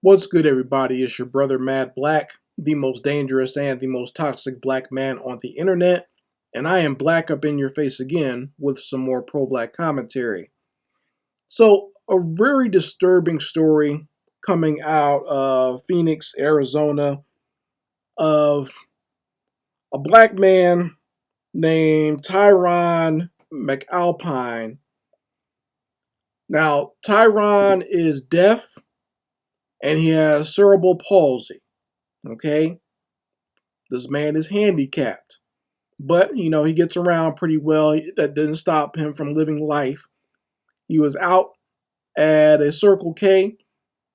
What's good, everybody? It's your brother Mad Black, the most dangerous and the most toxic black man on the internet, and I am black up in your face again with some more pro-black commentary. So, a very disturbing story coming out of Phoenix, Arizona, of a black man named Tyron McAlpine. Now, Tyron is deaf and he has cerebral palsy. Okay, this man is handicapped, but he gets around pretty well. That didn't stop him from living life. He was out at a Circle K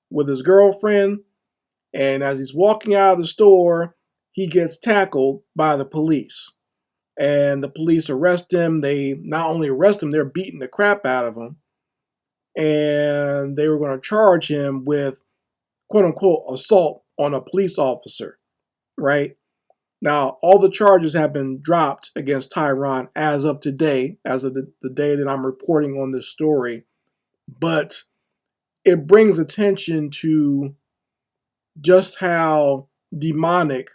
with his girlfriend, and as he's walking out of the store, he gets tackled by the police. And the police arrest him. They not only arrest him, they're beating the crap out of him. And they were going to charge him with quote unquote assault on a police officer, right? Now, all the charges have been dropped against Tyron as of today, as of the day that I'm reporting on this story. But it brings attention to just how demonic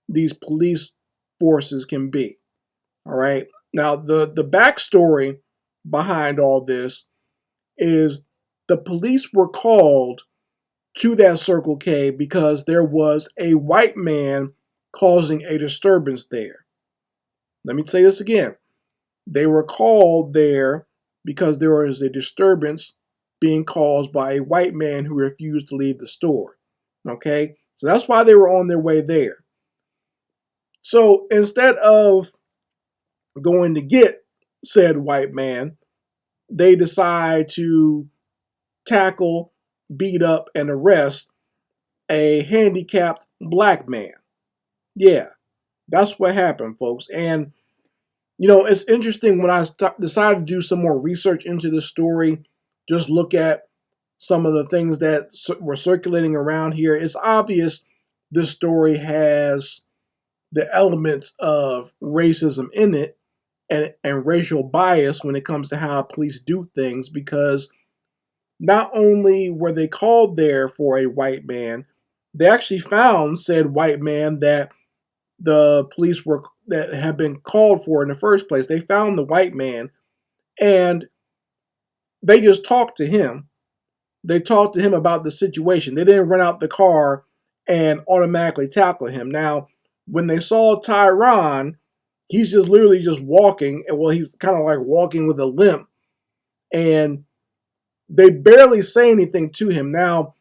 these police forces can be. All right. Now, the backstory behind all this is the police were called to that Circle K because there was a white man causing a disturbance there. Let me say this again. They were called there because there was a disturbance being caused by a white man who refused to leave the store. Okay? So that's why they were on their way there. So instead of going to get said white man, they decide to tackle, beat up, and arrest a handicapped black man. Yeah, that's what happened, folks. And, it's interesting when I decided to do some more research into this story, just look at some of the things that were circulating around here. It's obvious this story has the elements of racism in it and racial bias when it comes to how police do things, because not only were they called there for a white man, they actually found said white man that the police that had been called for in the first place. They found the white man and they just talked to him. They talked to him about the situation. They didn't run out the car and automatically tackle him. Now, when they saw Tyron, he's just literally just walking. Well, he's kind of like walking with a limp. And they barely say anything to him. Now,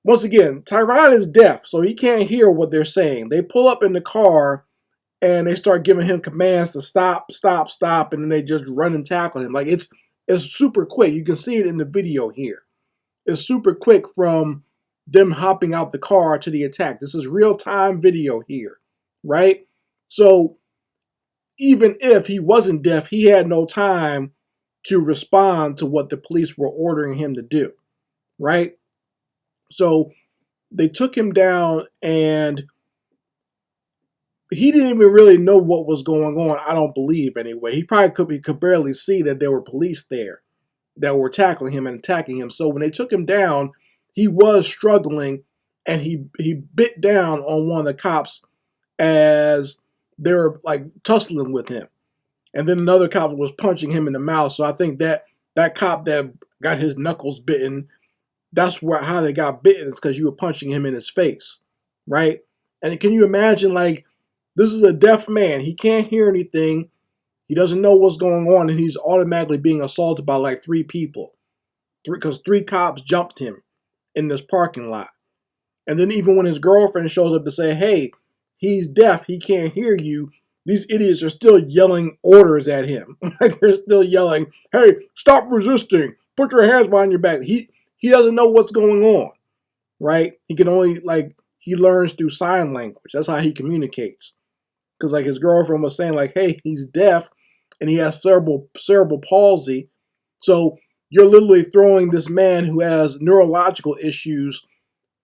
once again, Tyron is deaf, so he can't hear what they're saying. They pull up in the car and they start giving him commands to stop, stop, stop, and then they just run and tackle him. Like it's super quick. You can see it in the video here. It's super quick from them hopping out the car to the attack. This is real-time video here, right? So even if he wasn't deaf, he had no time to respond to what the police were ordering him to do, right? So they took him down and he didn't even really know what was going on, I don't believe anyway. He probably could barely see that there were police there that were tackling him and attacking him. So when they took him down, he was struggling and he bit down on one of the cops as they were like tussling with him. And then another cop was punching him in the mouth. So I think that cop that got his knuckles bitten, that's how they got bitten, is because you were punching him in his face, right? And can you imagine, like, this is a deaf man. He can't hear anything. He doesn't know what's going on, and he's automatically being assaulted by like three people. Because three cops jumped him in this parking lot. And then even when his girlfriend shows up to say, hey, he's deaf, he can't hear you, these idiots are still yelling orders at him. Like they're still yelling, hey, stop resisting. Put your hands behind your back. He doesn't know what's going on, right? He can only, he learns through sign language. That's how he communicates. Because like his girlfriend was saying, like, hey, he's deaf and he has cerebral palsy. So you're literally throwing this man who has neurological issues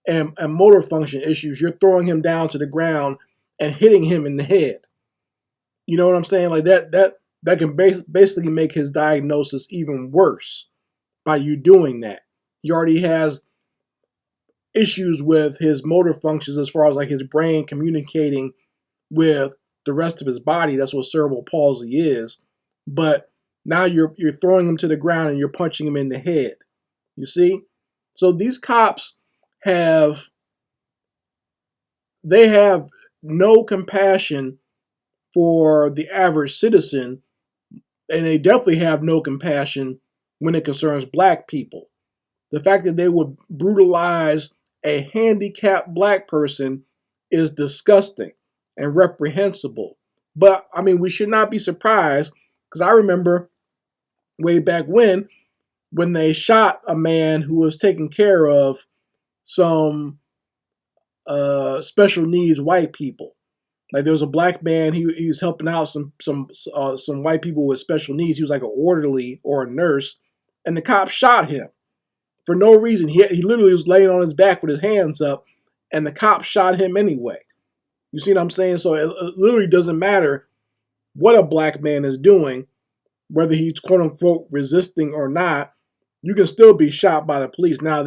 and motor function issues, you're throwing him down to the ground and hitting him in the head. You know what I'm saying? Like that can basically make his diagnosis even worse by you doing that. He already has issues with his motor functions as far as like his brain communicating with the rest of his body. That's what cerebral palsy is. But now you're throwing him to the ground and you're punching him in the head. You see? So these cops have they have no compassion for the average citizen, and they definitely have no compassion when it concerns black people. The fact that they would brutalize a handicapped black person is disgusting and reprehensible. But I mean, we should not be surprised, because I remember way back when they shot a man who was taking care of some special needs white people. Like there was a black man, he was helping out some white people with special needs. He was like an orderly or a nurse, and the cop shot him for no reason. He literally was laying on his back with his hands up, and the cop shot him anyway. You see what I'm saying? So it literally doesn't matter what a black man is doing, whether he's quote unquote resisting or not. You can still be shot by the police. Now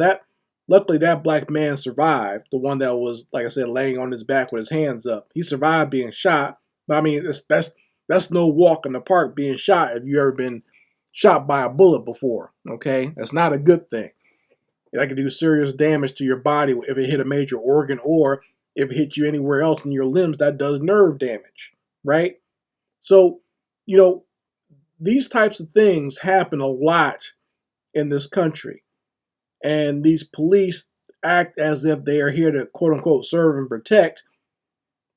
luckily that black man survived. The one that was, like I said, laying on his back with his hands up. He survived being shot. But I mean, that's no walk in the park being shot if you ever been shot by a bullet before. Okay, that's not a good thing. That can do serious damage to your body if it hit a major organ, or if it hits you anywhere else in your limbs, that does nerve damage, right? So, these types of things happen a lot in this country. And these police act as if they are here to quote unquote serve and protect.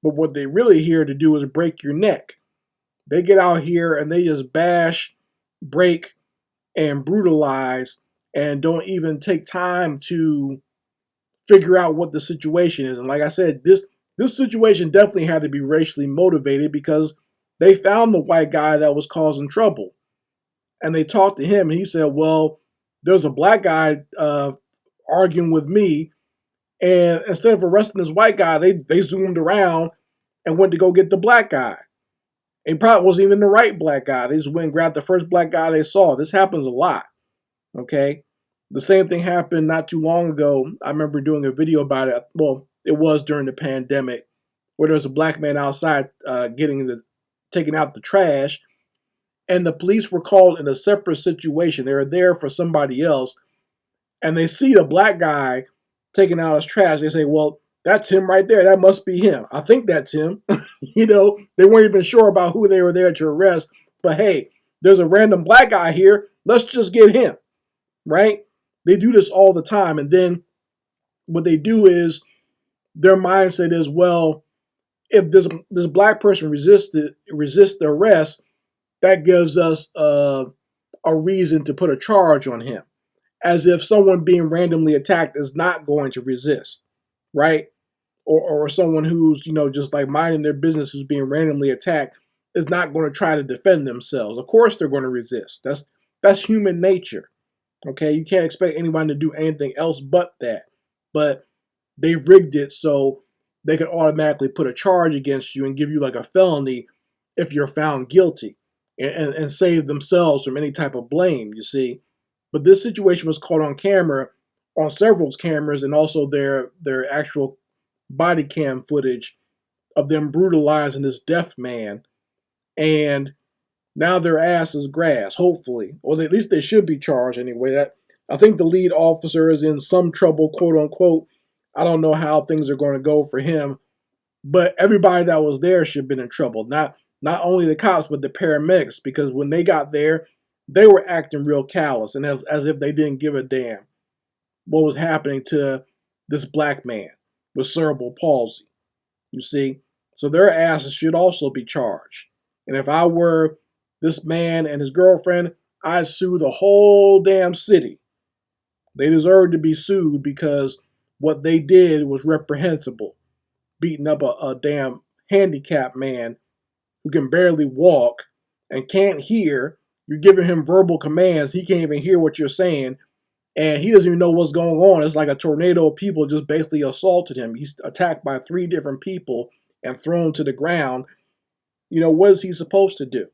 But what they're really here to do is break your neck. They get out here and they just bash, break, and brutalize, and don't even take time to figure out what the situation is. And like I said, this situation definitely had to be racially motivated, because they found the white guy that was causing trouble. And they talked to him, and he said, well, there's a black guy arguing with me. And instead of arresting this white guy, they zoomed around and went to go get the black guy. It probably wasn't even the right black guy. They just went and grabbed the first black guy they saw. This happens a lot. Okay? The same thing happened not too long ago. I remember doing a video about it. Well, it was during the pandemic, where there was a black man outside taking out the trash, and the police were called in a separate situation. They were there for somebody else, and they see the black guy taking out his trash. They say, well, that's him right there. That must be him. I think that's him. They weren't even sure about who they were there to arrest. But hey, there's a random black guy here. Let's just get him, right? They do this all the time. And then what they do is their mindset is, well, if this black person resists the arrest, that gives us a reason to put a charge on him. As if someone being randomly attacked is not going to resist, right? Or someone who's, just like minding their business, who's being randomly attacked, is not going to try to defend themselves. Of course they're going to resist. That's human nature. Okay, you can't expect anyone to do anything else but that. But they've rigged it so they can automatically put a charge against you and give you like a felony if you're found guilty, and save themselves from any type of blame, you see. But this situation was caught on camera, on several cameras, and also their actual body cam footage of them brutalizing this deaf man. And now their ass is grass, hopefully. Or at least they should be charged anyway. I think the lead officer is in some trouble, quote unquote. I don't know how things are going to go for him. But everybody that was there should have been in trouble. Not only the cops, but the paramedics. Because when they got there, they were acting real callous, and as if they didn't give a damn what was happening to this black man with cerebral palsy. You see? So their asses should also be charged. And if I were this man and his girlfriend, I'd sue the whole damn city. They deserve to be sued, because what they did was reprehensible. Beating up a damn handicapped man who can barely walk and can't hear. You're giving him verbal commands. He can't even hear what you're saying. And he doesn't even know what's going on. It's like a tornado of people just basically assaulted him. He's attacked by 3 different people and thrown to the ground. What is he supposed to do?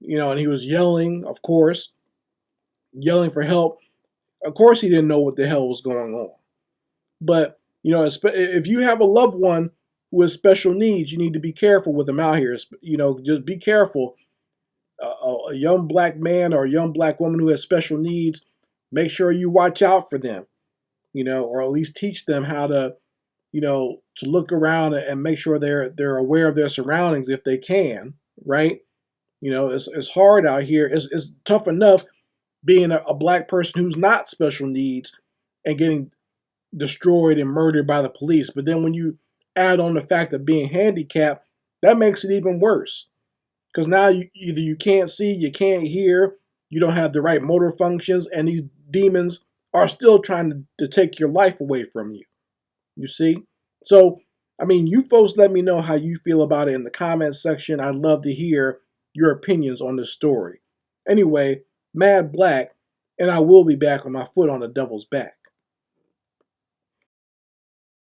And he was yelling, of course, yelling for help. Of course he didn't know what the hell was going on. But, if you have a loved one who has special needs, you need to be careful with them out here. Just be careful. A young black man or a young black woman who has special needs, make sure you watch out for them, or at least teach them how to look around and make sure they're aware of their surroundings if they can, right? It's hard out here. It's tough enough being a black person who's not special needs and getting destroyed and murdered by the police. But then when you add on the fact of being handicapped, that makes it even worse. Because now either you can't see, you can't hear, you don't have the right motor functions, and these demons are still trying to take your life away from you. You see? So, you folks let me know how you feel about it in the comments section. I'd love to hear your opinions on this story. Anyway, Mad Black, and I will be back on my foot on the devil's back.